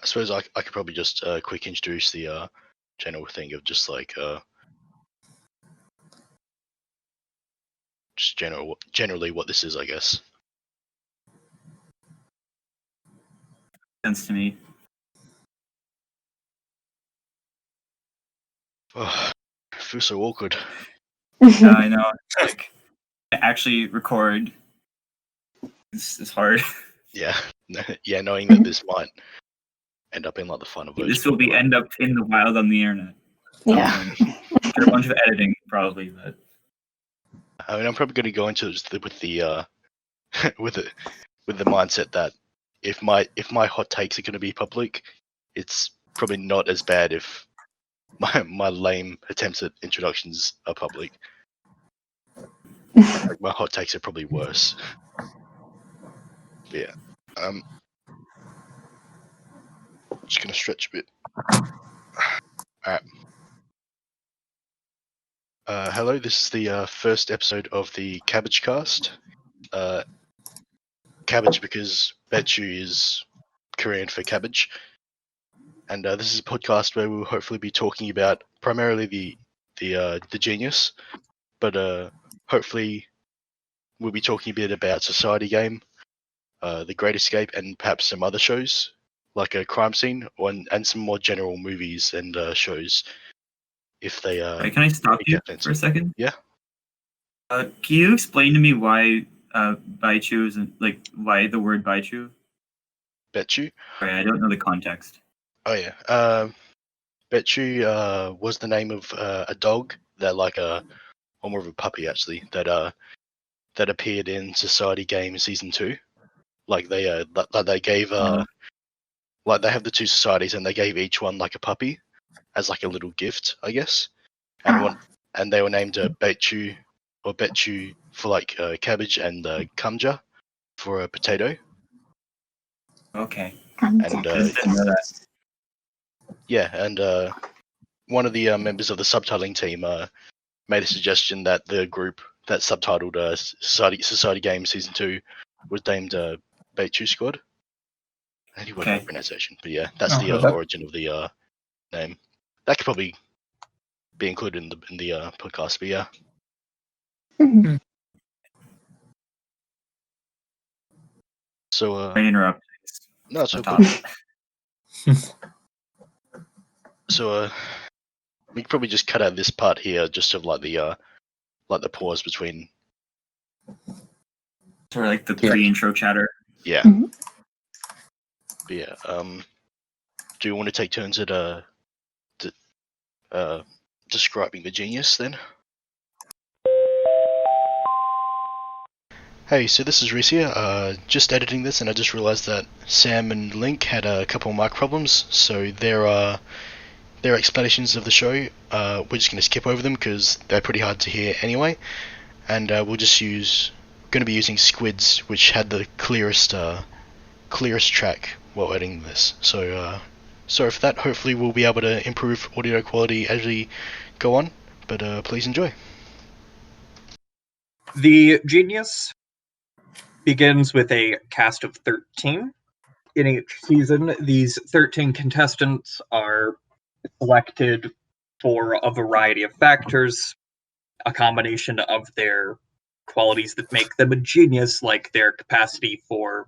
I suppose I could probably just quick introduce the general thing of just like just generally what this is, I guess. Sense to me. Oh, I feel so awkward. I know. Like, actually record is hard. Yeah, yeah, knowing that this might end up in like the final version. This will be end up in the wild on the internet. Yeah. After a bunch of editing, probably, but I mean, I'm probably going to go into this with the with the mindset that if my hot takes are going to be public, it's probably not as bad if my lame attempts at introductions are public. Like, my hot takes are probably worse. But yeah. Just gonna stretch a bit. Alright. Hello, this is the first episode of the CabbageCast. Cabbage because Betchu is Korean for cabbage. And this is a podcast where we'll hopefully be talking about primarily the Genius, but hopefully we'll be talking a bit about Society Game, The Great Escape, and perhaps some other shows like a Crime Scene, and some more general movies and shows. If they can I stop you for a second? Yeah. Can you explain to me why Baichu isn't like why the word Baichu? Betchu? Sorry, I don't know the context. Oh yeah. Betchu was the name of a dog that or more of a puppy actually, that appeared in Society Game Season 2. Like they gave like they have the two societies and they gave each one like a puppy as like a little gift, I guess. And they were named Betchu or Betchu for like cabbage and Kamja for a potato. Okay. And Didn't know that. yeah, and one of the members of the subtitling team made a suggestion that the group that subtitled Society Game Season 2 was named Betchu Squad. And he wasn't pronunciation, but yeah, that's the origin of the name. That could probably be included in the podcast, but yeah. Mm-hmm. So I interrupt. no, it's okay. So we could probably just cut out this part here, just of like the pause between. Sort of like the pre-intro chatter. Yeah. Mm-hmm. But yeah. Do you want to take turns at describing the Genius then? Hey, so this is Rhys here, just editing this, and I just realised that Sam and Link had a couple of mic problems, so their explanations of the show, we're just going to skip over them because they're pretty hard to hear anyway, and we'll just going to be using Squid's, which had the clearest track while editing this, so sorry for that. Hopefully we'll be able to improve audio quality as we go on, but please enjoy. The Genius begins with a cast of 13. In each season, these 13 contestants are selected for a variety of factors, a combination of their qualities that make them a genius, like their capacity for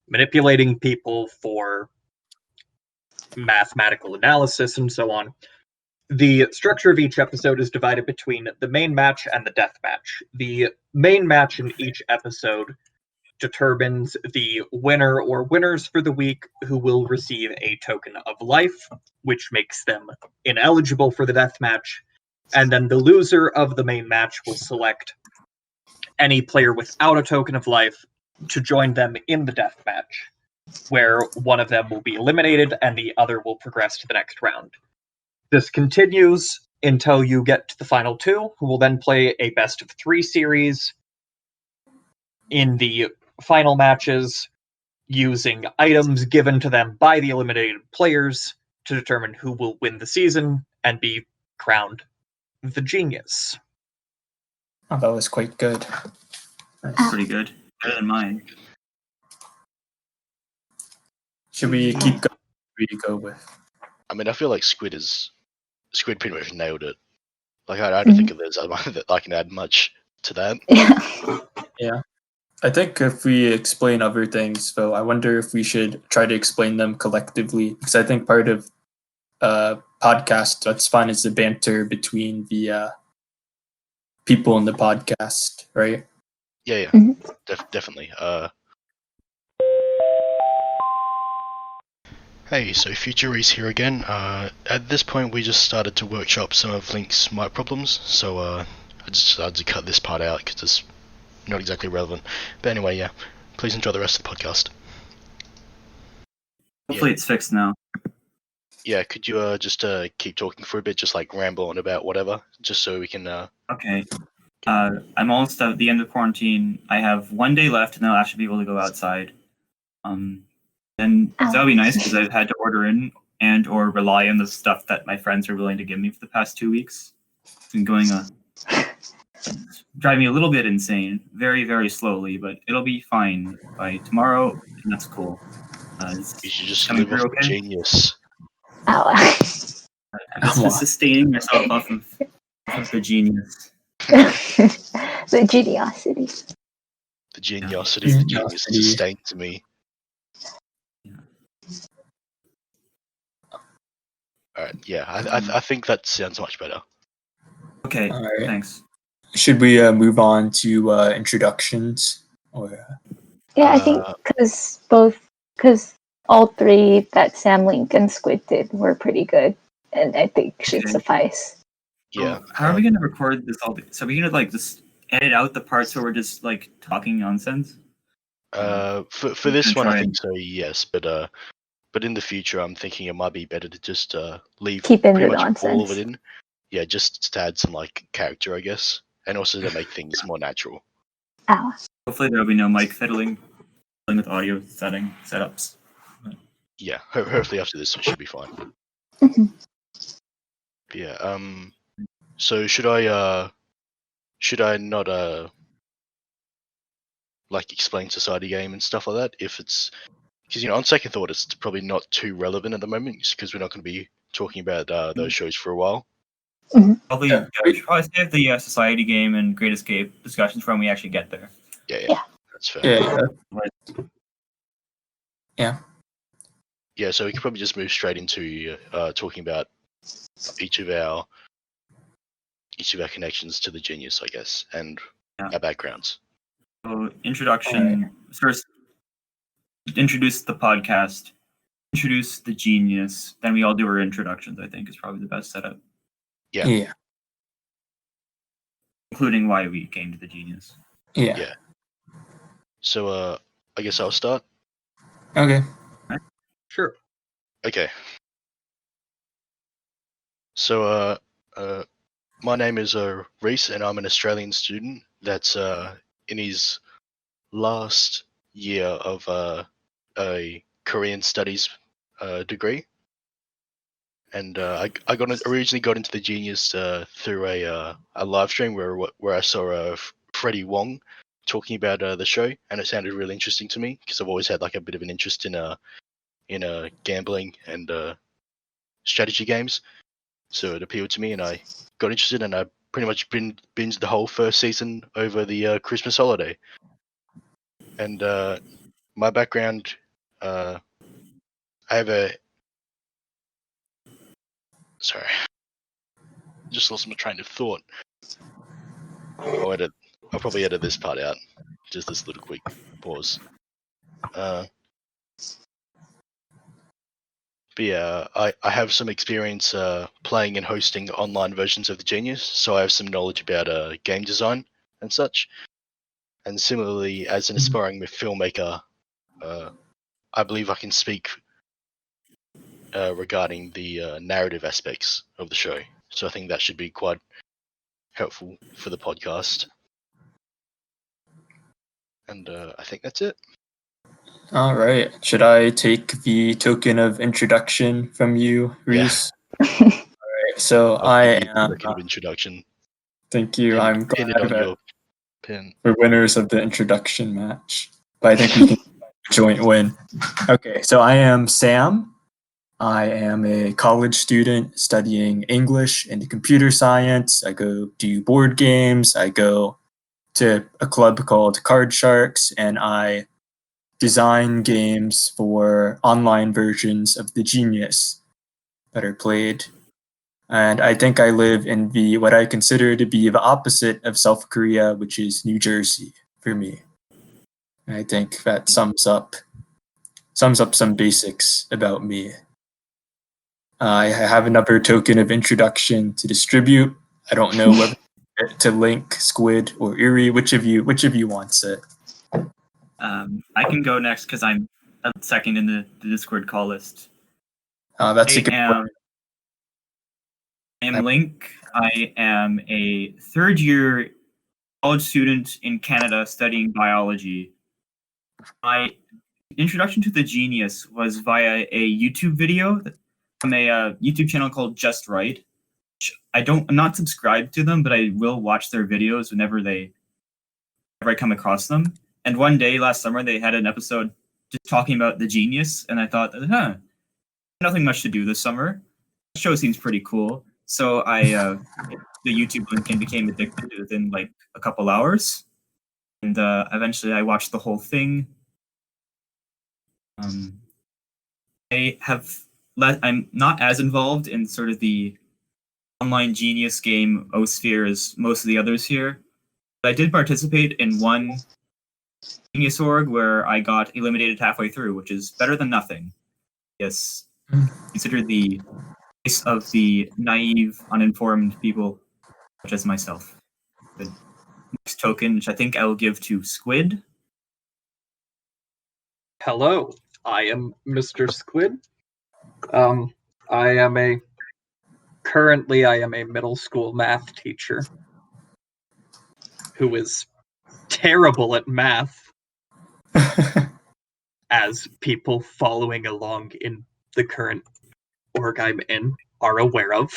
manipulating people, for mathematical analysis, and so on. The structure of each episode is divided between the main match and the death match. The main match in each episode determines the winner or winners for the week, who will receive a token of life, which makes them ineligible for the death match. And then the loser of the main match will select any player without a token of life to join them in the death match, where one of them will be eliminated and the other will progress to the next round. This continues until you get to the final two, who will then play a best-of-3 series in the final matches, using items given to them by the eliminated players to determine who will win the season and be crowned the Genius. Oh, that was quite good. That's pretty good. Better than mine. Should we keep going? we go with? I mean, I feel like Squid pretty much nailed it. Like, I don't think there's that I can add much to that. Yeah. I think if we explain other things, though, I wonder if we should try to explain them collectively. Because I think part of podcast that's fun is the banter between the people in the podcast, right? Yeah. Definitely. Hey, so Future Rhys here again. At this point, we just started to workshop some of Link's mic problems, so I just decided to cut this part out because it's not exactly relevant. But anyway, yeah, please enjoy the rest of the podcast. Hopefully it's fixed now. Yeah, could you just keep talking for a bit, just like ramble on about whatever, just so we can. Okay. I'm almost at the end of quarantine. I have 1 day left, and then I'll actually be able to go outside. And that would be nice because I've had to order in and or rely on the stuff that my friends are willing to give me for the past 2 weeks. It's been going driving me a little bit insane, very, very slowly, but it'll be fine by tomorrow, and that's cool. You should just coming live off through okay? genius. I'm just sustaining myself off of the genius. The geniosity. The geniosity of the genius is sustained to me. Alright, yeah, I think that sounds much better. Okay, All right. thanks. Should we move on to introductions? Or Yeah, I think because all three that Sam, Link, and Squid did were pretty good, and I think should Okay. suffice. Yeah. So how are we gonna record this all? So are we gonna like just edit out the parts where we're just like talking nonsense? For this one, I try think so, yes, but in the future, I'm thinking it might be better to just leave Keep in pretty the much all of nonsense. it in. Yeah, just to add some like character, I guess, and also to make things more natural. Ow. Hopefully there'll be no mic fiddling with audio setups. Yeah, hopefully after this it should be fine. Mhm. Yeah. So should I not like explain society game and stuff like that if it's because on second thought it's probably not too relevant at the moment because we're not going to be talking about those shows for a while. Probably, Yeah. we should probably save the society game and Great Escape discussions for when we actually get there. Yeah. That's fair. Yeah, so we can probably just move straight into talking about each of our connections to the genius, I guess, and our backgrounds. So introduction first. Introduce the podcast. Introduce the genius. Then we all do our introductions. I think is probably the best setup, Yeah. including why we came to the genius. Yeah. So I guess I'll start. Okay. Sure. Okay. So my name is Rhys, and I'm an Australian student that's in his last year of a Korean studies degree, and I originally got into the genius through a live stream where I saw Freddie Wong talking about the show, and it sounded really interesting to me because I've always had like a bit of an interest in gambling and strategy games, so it appealed to me, and I got interested, and I pretty much binged the whole first season over the Christmas holiday. And my background, I have a. Sorry, just lost my train of thought. I'll probably edit this part out. Just this little quick pause. But yeah, I have some experience playing and hosting online versions of the Genius, so I have some knowledge about game design and such. And similarly, as an aspiring filmmaker, I believe I can speak regarding the narrative aspects of the show. So I think that should be quite helpful for the podcast. And I think that's it. All right. Should I take the token of introduction from you, Rhys? All right. So I am. Token of introduction. Thank you. I'm Pin glad it on that your pin. we're winners of the introduction match, but I think we can joint win. Okay. So I am Sam. I am a college student studying English and computer science. I go do board games. I go to a club called Card Sharks, and I design games for online versions of the Genius that are played. And I think I live in the what I consider to be the opposite of South Korea, which is New Jersey for me. And I think that sums up some basics about me. I have another token of introduction to distribute. I don't know whether to Link, Squid, or Erie. Which of you wants it? I can go next because I'm second in the Discord call list. That's a good I am Link. I am a third-year college student in Canada studying biology. My introduction to the Genius was via a YouTube video from a YouTube channel called Just Right. I'm not subscribed to them, but I will watch their videos whenever I come across them. And one day last summer, they had an episode just talking about the Genius, and I thought, nothing much to do this summer. The show seems pretty cool. So I the YouTube link and became addicted within like a couple hours, and eventually I watched the whole thing. I'm not as involved in sort of the online Genius game Osphere as most of the others here, but I did participate in one Genius org where I got eliminated halfway through, which is better than nothing. Yes, consider the case of the naive, uninformed people, such as myself. The next token, which I think I will give to Squid. Hello, I am Mr. Squid. I am a middle school math teacher who is terrible at math, as people following along in the current org I'm in are aware of.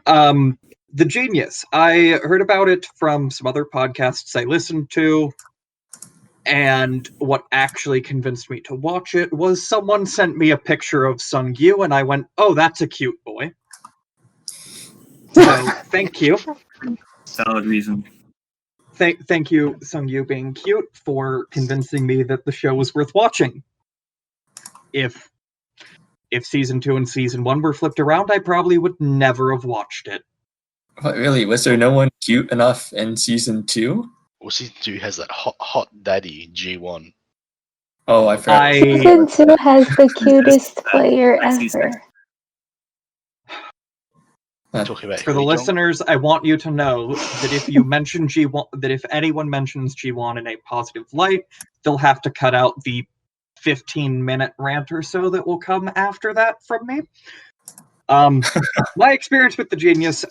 The Genius. I heard about it from some other podcasts I listened to, and what actually convinced me to watch it was someone sent me a picture of Sung-Yu, and I went, oh, that's a cute boy. So, thank you. Solid reason. Thank you, Sung-Yu being cute, for convincing me that the show was worth watching. If season 2 and season 1 were flipped around, I probably would never have watched it. What, really? Was there no one cute enough in season 2? Well, season 2 has that hot daddy G1. Oh, I forgot. Season 2 has the cutest player ever. Talking about For the listeners, I want you to know that if you mention G1, that if anyone mentions G1 in a positive light, they'll have to cut out the 15-minute rant or so that will come after that from me. My experience with the Genius,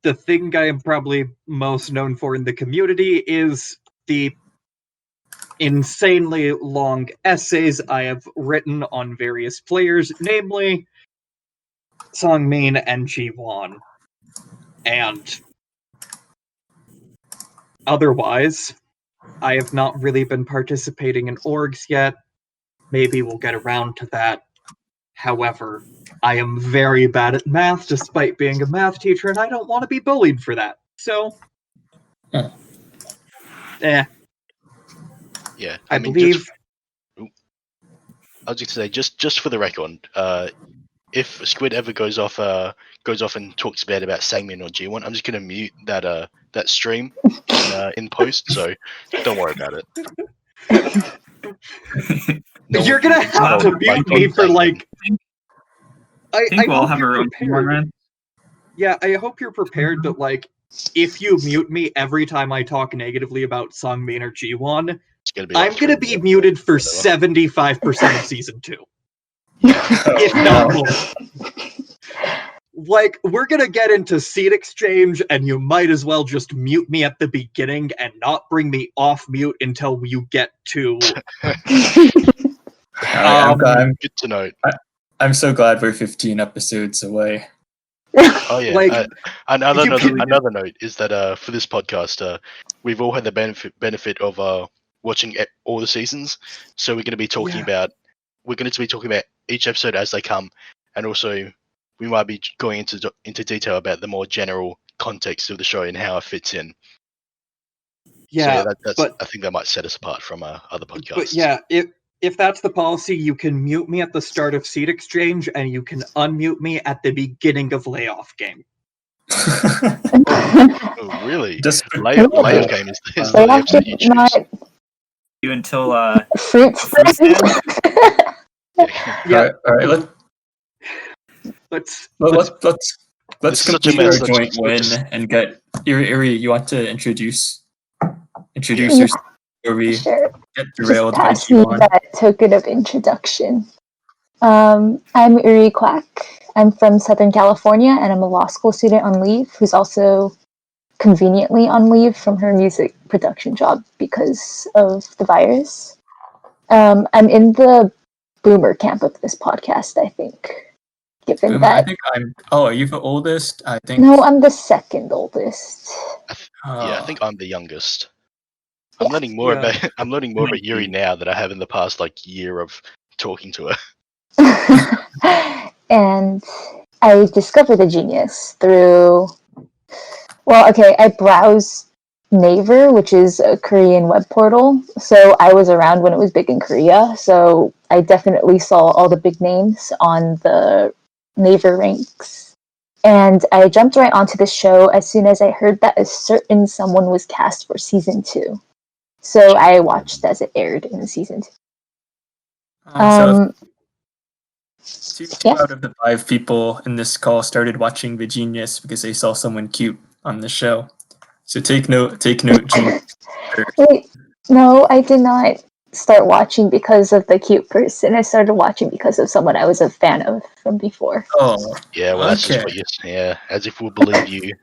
the thing I am probably most known for in the community is the insanely long essays I have written on various players, namely Songmin and Ji-won. And otherwise, I have not really been participating in orgs yet. Maybe we'll get around to that. However, I am very bad at math despite being a math teacher, and I don't want to be bullied for that. So, Yeah, I believe. I was just gonna say, just for the record, if Squid ever goes off and talks bad about Sangmin or G1, I'm just gonna mute that stream in post. So don't worry about it. You're gonna have to mute me for like. I think we'll have our own rant. Yeah, I hope you're prepared that like, if you mute me every time I talk negatively about Sungmin or Ji-won, I'm gonna be muted for 75% of season 2. If not more. Like, we're gonna get into seat exchange, and you might as well just mute me at the beginning and not bring me off mute until you get to. I'm good to know. I'm so glad we're 15 episodes away. Oh yeah. Like, another note is that for this podcast, we've all had the benefit of watching all the seasons. So we're going to be talking about each episode as they come, and also we might be going into detail about the more general context of the show and how it fits in. Yeah, so I think that might set us apart from other podcasts. But yeah, if that's the policy, you can mute me at the start of Seed Exchange, and you can unmute me at the beginning of Layoff Game. Oh, really? Just layoff game is the Layoff episode you game, choose. not You until fruit fruit stand. Yeah, all right. let's Let's This is such a complete our mess, joint win just- and get Iri. You want to introduce Yeah. yourself before we Sure. get Just derailed by pass me G1? that token of introduction. I'm Uri Quack. I'm from Southern California, and I'm a law school student on leave who's also conveniently on leave from her music production job because of the virus. I'm in the boomer camp of this podcast, I think. Given I that, think I'm. Oh, are you the oldest? I think. no, I'm the second oldest. Yeah, I think I'm the youngest. I'm Yeah. learning more Yeah. about Yuri now than I have in the past year of talking to her. And I discovered the genius through. Well, okay, I browsed Naver, which is a Korean web portal. So I was around when it was big in Korea. So I definitely saw all the big names on the Naver ranks. And I jumped right onto the show as soon as I heard that a certain someone was cast for season 2. So I watched as it aired in season 2. So two yes. out of the 5 people in this call started watching The Genius because they saw someone cute on the show. So take note, Genius. Wait, no, I did not start watching because of the cute person. I started watching because of someone I was a fan of from before. Oh, Yeah, well, that's just what you. Yeah, as if we'll believe you.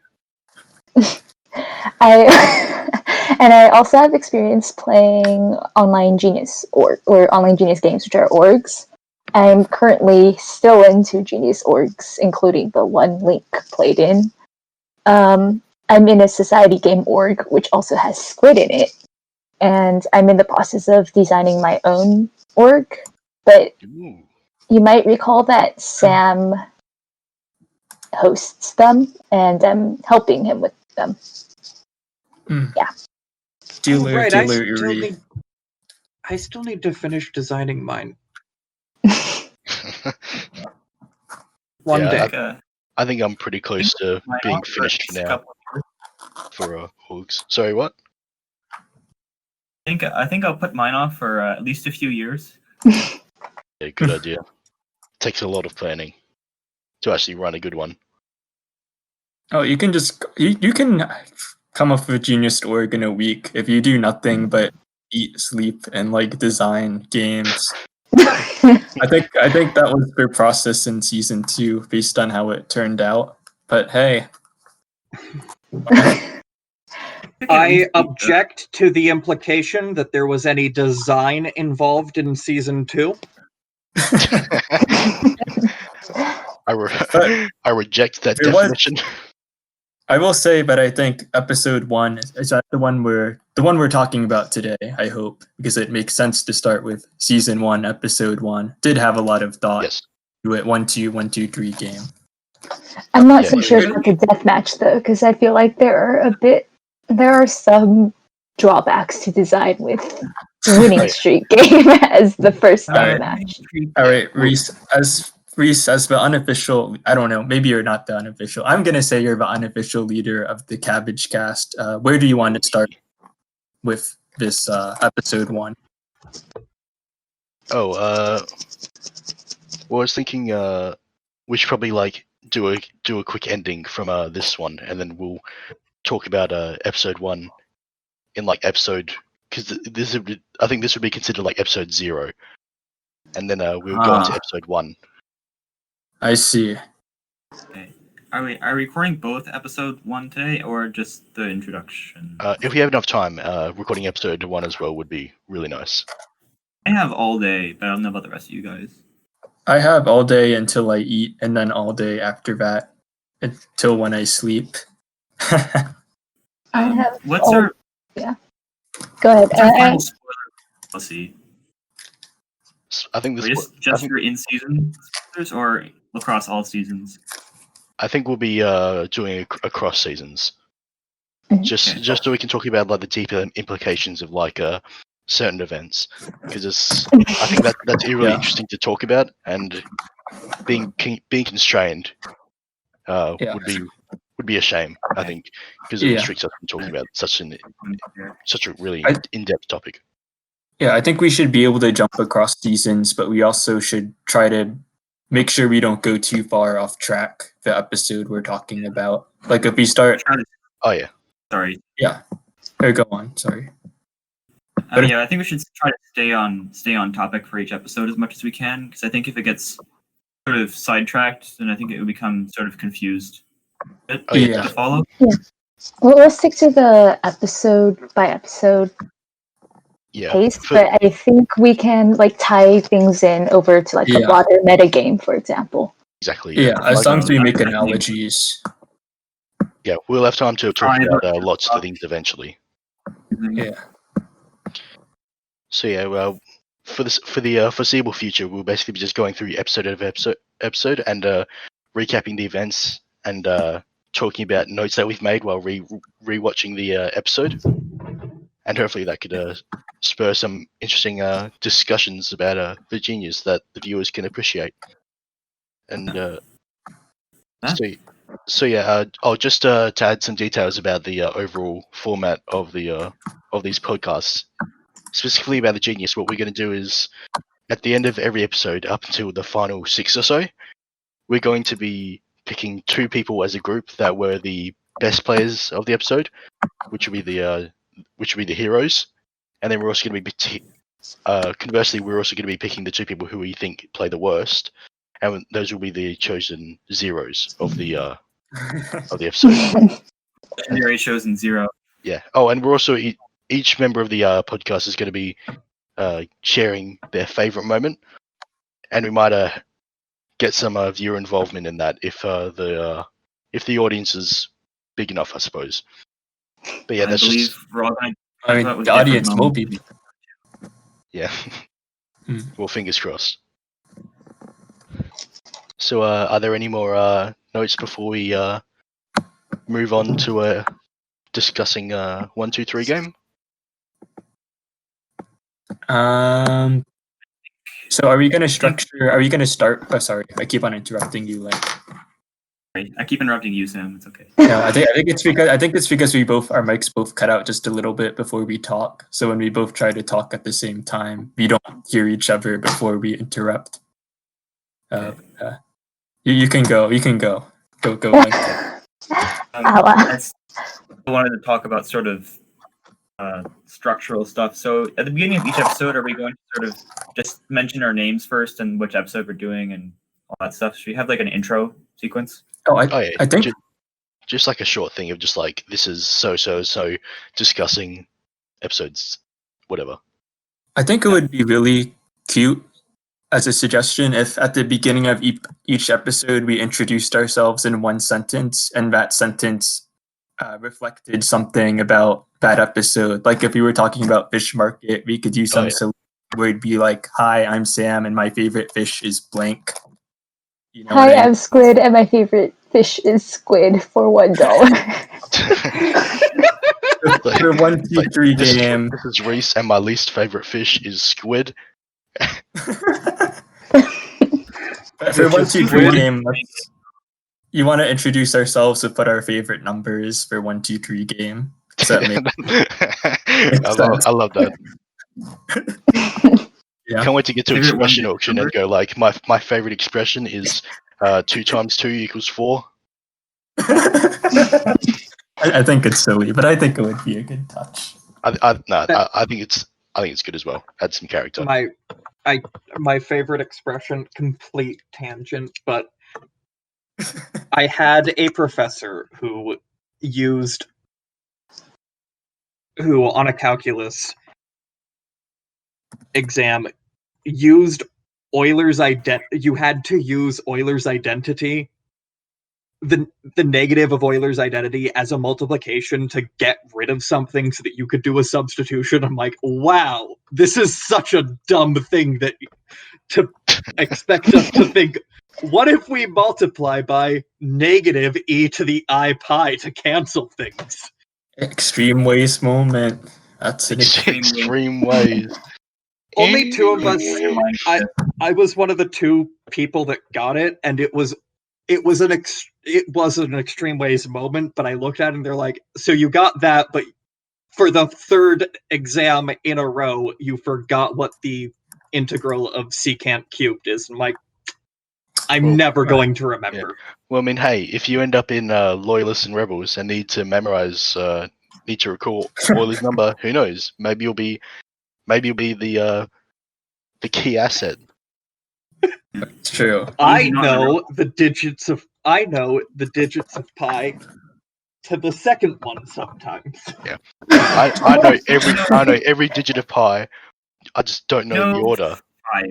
I also have experience playing Online Genius or Online Genius games, which are orgs. I'm currently still into Genius orgs, including the one Link played in. I'm in a society game org, which also has Squid in it, and I'm in the process of designing my own org. But Ooh. you might recall that Sam hosts them, and I'm helping him with them. Yeah. Dealer, right. Uri. I still need to finish designing mine. One Yeah, day. I think I'm pretty close to being finished for now. For orgs. Sorry, what? I think I'll put mine off for at least a few years. Yeah, good idea. Takes a lot of planning to actually run a good one. Oh, you can just you can come up with a Genius org in a week if you do nothing but eat, sleep, and design games. I think that was their process in season 2 based on how it turned out. But hey. I object to the implication that there was any design involved in season 2. I reject that definition. I will say, but I think episode 1 is that the one we're talking about today. I hope, because it makes sense to start with season 1, episode 1. Did have a lot of thought to it. 1, 2, 1, 2, 3 game. I'm not so sure about the deathmatch though, because I feel like there are some drawbacks to design with winning a streak game as the first match. All right, Rhys, as the unofficial, I don't know, maybe you're not the unofficial. I'm gonna say you're the unofficial leader of the CabbageCast. Where do you want to start with this episode 1? Oh, well, I was thinking we should probably do a quick ending from this one, and then we'll talk about episode 1 in episode, because I think this would be considered episode 0, and then we'll go into episode 1. I see. Okay. Are we recording both episode 1 today, or just the introduction? If we have enough time, recording episode 1 as well would be really nice. I have all day, but I don't know about the rest of you guys. I have all day until I eat, and then all day after that until when I sleep. I have What's our yeah. Go ahead. final spoiler We'll see. I think this. Just for in-season sponsors or across all seasons? I think we'll be doing across seasons. Mhm. Just so we can talk about like the deeper implications of like certain events, because I think that's really interesting to talk about, and being constrained would be a shame. I think because it restricts us from talking about such a really in-depth topic. Yeah, I think we should be able to jump across seasons, but we also should try to make sure we don't go too far off track the episode we're talking about. Like if we start. Oh yeah. Sorry. Yeah. Or go on. Sorry. I think we should try to stay on topic for each episode as much as we can, because I think if it gets sort of sidetracked, then I think it would become sort of confused. To follow. Yeah. Well, let's stick to the episode by episode pace, but I think we can like tie things in over to like the broader meta game, for example. Exactly. Yeah, as long as we make analogies. Yeah, we'll have time to talk about lots of things eventually. Yeah. So yeah, well, for the foreseeable future, we'll basically be just going through episode and recapping the events and talking about notes that we've made while rewatching the episode, and hopefully that could spur some interesting discussions about Virginias that the viewers can appreciate. And so yeah, I'll just to add some details about the overall format of the of these podcasts. Specifically about the Genius, what we're going to do is, at the end of every episode, up until the final 6 or so, we're going to be picking 2 people as a group that were the best players of the episode, which would be the heroes, and then we're also going to be conversely, we're also going to be picking the 2 people who we think play the worst, and those will be the chosen zeros of the episode. Legendary chosen zero. Yeah. Oh, and we're also each member of the podcast is going to be sharing their favorite moment, and we might get some viewer involvement in that if the audience is big enough, I suppose. But yeah, that's just. I mean, the audience will be. Yeah. Well, fingers crossed. So, are there any more notes before we move on to discussing 1, 2, 3 game? So are we going to structure? Are we going to start? Oh, sorry, I keep on interrupting you. Like, I keep interrupting you, Sam. It's okay. No, I think it's because we both our mics both cut out just a little bit before we talk. So when we both try to talk at the same time, we don't hear each other before we interrupt. You can go. You can go. Go. I wanted to talk about sort of structural stuff. So at the beginning of each episode, are we going to sort of just mention our names first and which episode we're doing and all that stuff? Should we have like an intro sequence? I think just like a short thing of just like, this is so discussing episodes, whatever. I think it would be really cute as a suggestion if at the beginning of each episode we introduced ourselves in one sentence, and that sentence reflected something about that episode. Like if we were talking about fish market, we could use some where it'd be like, "Hi, I'm Sam, and my favorite fish is blank." You know Hi, I'm Squid, and my favorite fish is squid for $1. For 1, 2, 3 game. This is Rhys, and my least favorite fish is squid. For 1, 2, 3 game, you want to introduce ourselves with what our favorite number is for 1, 2, 3 game. Does that make I love that. Yeah. Can't wait to get to expression auction and go like, my favorite expression is 2 times 2 equals 4. I think it's silly, but I think it would be a good touch. I think it's good as well. Add some character. My favorite expression, complete tangent, but I had a professor who on a calculus exam used you had to use Euler's identity the negative of Euler's identity as a multiplication to get rid of something so that you could do a substitution. I'm like, wow, this is such a dumb thing that to expect us to think. What if we multiply by negative e to the I pi to cancel things? Extreme waste moment. That's an Extreme ways. Only two of us. Mindset. I was one of the two people that got it, and it was an extreme ways moment. But I looked at it and they're like, "So you got that, but for the third exam in a row, you forgot what the integral of secant cubed is." I'm like, I'm Well, never going to remember. Well, I mean, hey, if you end up in Loyalists and Rebels and need to recall Euler's number, who knows? Maybe you'll be the key asset. It's true. I know the digits of pi to the second one sometimes. Yeah, I know every digit of pi. I just don't know the order. 5.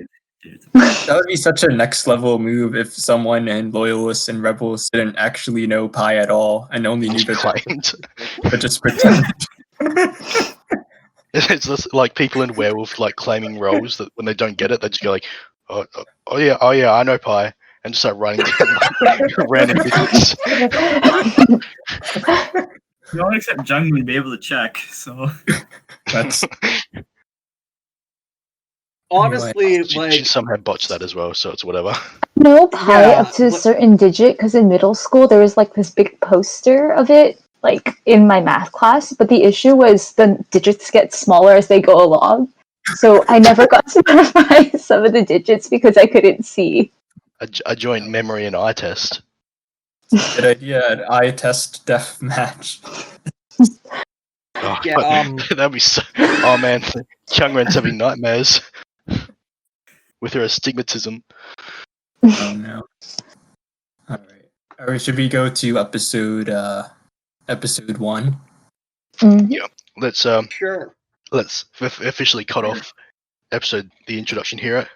That would be such a next level move if someone in Loyalists and Rebels didn't actually know pi at all and only knew Claimed. but just pretend. It's just like people in Werewolf like claiming roles that when they don't get it, they just go like, oh yeah, I know pi, and just start writing down like, random digits. No one except Jung would be able to check, so... That's Honestly, She like, somehow botched that as well, so it's whatever. No pi Yeah, up to a but- certain digit, because in middle school there was like this big poster of it, like in my math class. But the issue was the digits get smaller as they go along. So I never got to verify some of the digits because I couldn't see. A joint memory and eye test. a good idea. An eye test death match. Oh, Yeah, that'd be so. Oh man, Chungren's having nightmares with her astigmatism. Oh no. Alright, should we go to episode 1? Mhm. Let's sure. officially cut off the introduction here.